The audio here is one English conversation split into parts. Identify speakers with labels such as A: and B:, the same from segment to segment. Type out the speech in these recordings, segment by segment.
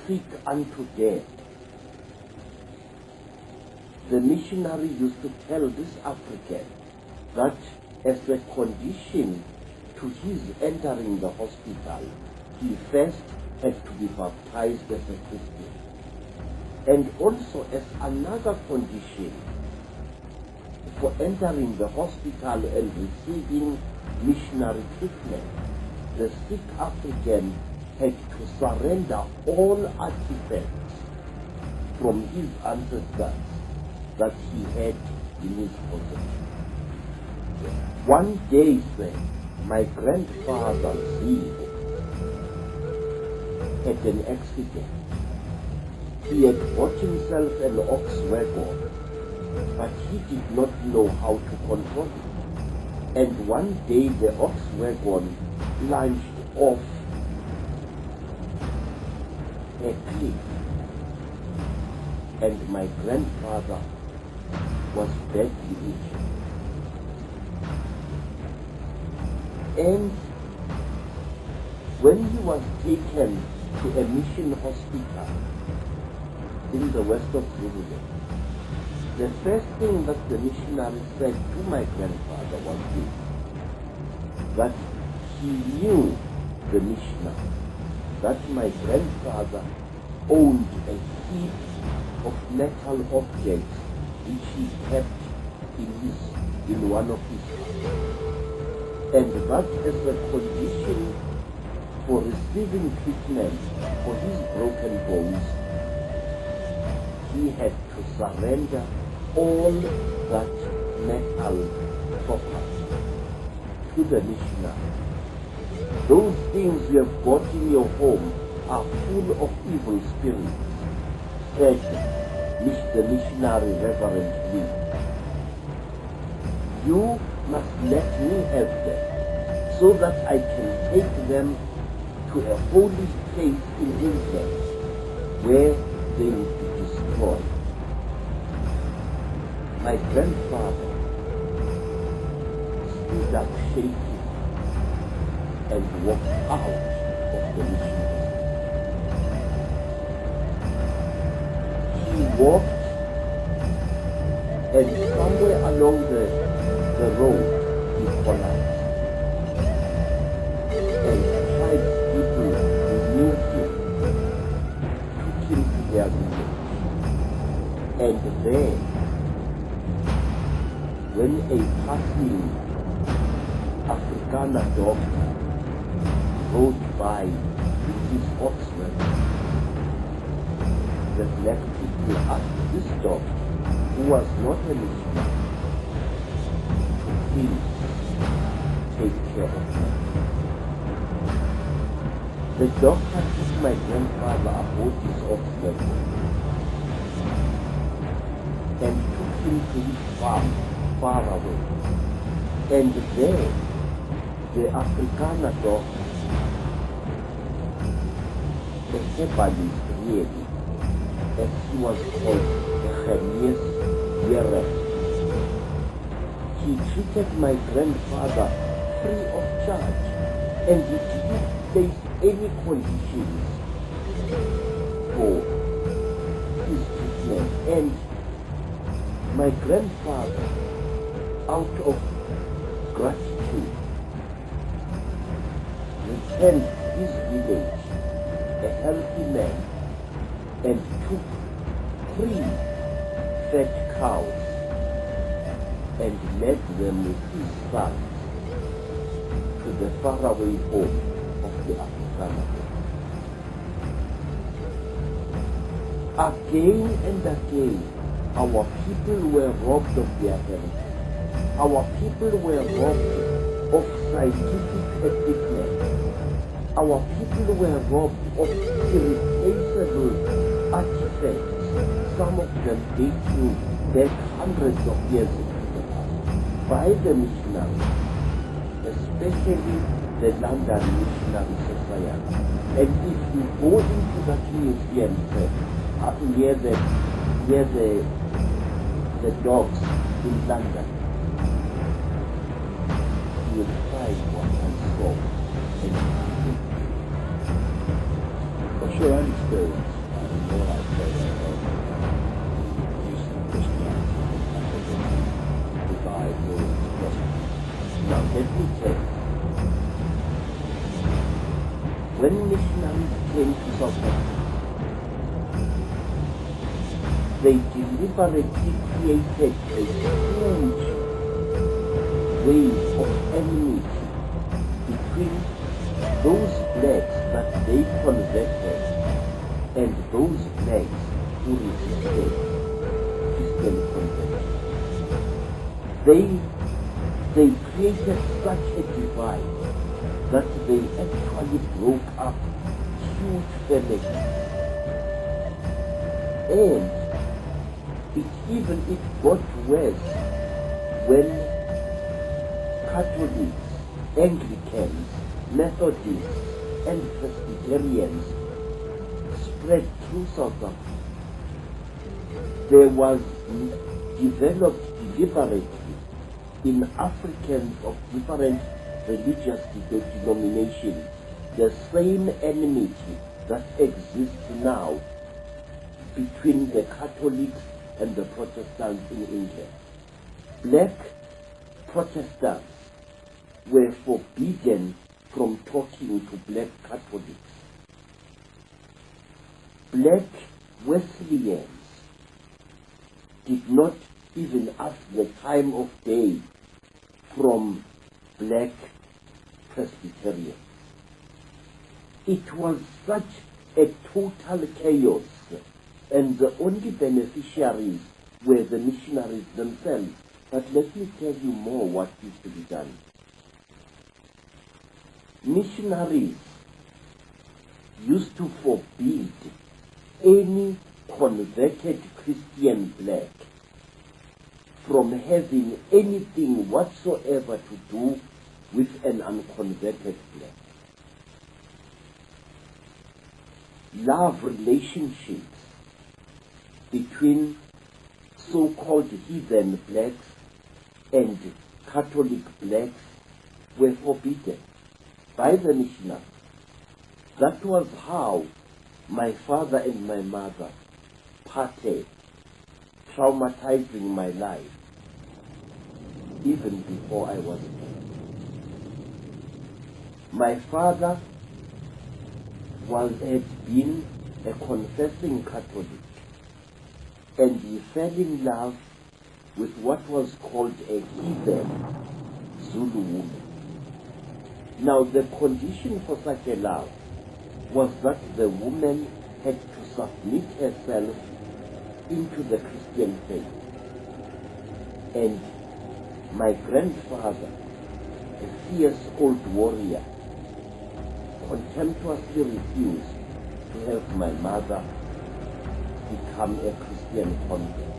A: sick unto death, the missionary used to tell this African that as a condition to his entering the hospital, he first had to be baptized as a Christian. And also as another condition for entering the hospital and receiving missionary treatment, the sick African had to surrender all artifacts from his ancestors that he had in his possession. One day, then, my grandfather Zebo had an accident. He had bought himself an ox wagon, but he did not know how to control it. And one day the ox wagon lunged off a cliff, and my grandfather was badly injured. And when he was taken to a mission hospital in the west of Zululand, the first thing that the missionary said to my grandfather was this, that he knew the missionary, that my grandfather owned a heap of metal objects which he kept in one of his houses, and that as a condition for receiving treatment for his broken bones, he had to surrender all that metal property to the missionary. Those things you have got in your home are full of evil spirits, said the missionary reverently. You must let me have them so that I can take them to a holy place in England where they will be destroyed. My grandfather stood up shaking and walked out of the mission. He walked, and somewhere along the road he collapsed. And tribes people who knew him took him to their village. And there, when a passing Afrikaner doctor rode by with his oxman, the black people asked this doctor, who was not a missionary, to please take care of him. The doctor took my grandfather aboard his oxman and took him to his farm far away. And there, the Afrikaner doctor, the herbalist really, as he was called, the Chemius Yeref, he treated my grandfather free of charge, and he didn't place any conditions for his treatment. And my grandfather, out of gratitude, returned to his village a healthy man and took 3 fat cows and led them with his sons to the faraway home of the Afrikaner. Again and again, our people were robbed of their heritage. Our people were robbed of scientific equipment. Our people were robbed of irreplaceable artifacts, some of them dating back hundreds of years into the past, by the missionaries, especially the London Missionary Society. And if you go into that museum near the docks in London, you will find what I saw. What's your own experience? all I said about use of Christianity and Catholicism to divide world philosophy. Now let me tell you, when missionaries came to South Africa, they deliberately created a huge wave of enmity between those blacks that they converted and those blacks who resisted Christian conversion. They created such a divide that they actually broke up huge families. And it got worse when Catholics, Anglicans, Methodists, and Presbyterians spread through South Africa. There was developed deliberately in Africans of different religious denominations the same enmity that exists now between the Catholics and the Protestants in England. Black Protestants were forbidden from talking to black Catholics. Black Wesleyans did not even ask the time of day from black Presbyterians. It was such a total chaos, and the only beneficiaries were the missionaries themselves. But let me tell you more what used to be done. Missionaries used to forbid any converted Christian black from having anything whatsoever to do with an unconverted black. Love relationships between so-called heathen blacks and Catholic blacks were forbidden by the missionaries. That was how my father and my mother parted, traumatizing my life even before I was born. My father had been a confessing Catholic, and he fell in love with what was called a heathen Zulu woman. Now the condition for such a love was that the woman had to submit herself into the Christian faith. And my grandfather, a fierce old warrior, contemptuously refused to have my mother become a Christian convert.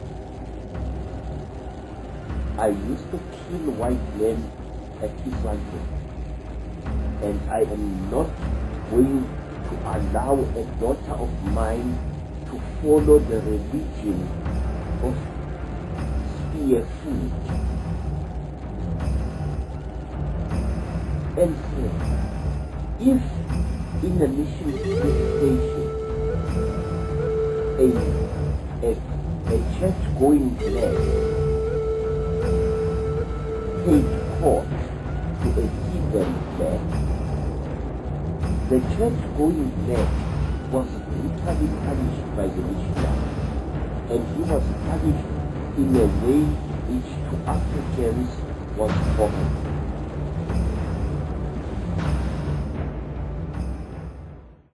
A: I used to kill white men at Islam, and I am not going to allow a daughter of mine to follow the religion of spear food. And so, if in a mission station a church-going black paid court to a heathen black, the church-going black was brutally punished by the missionary, and he was punished in a way which to Africans was common.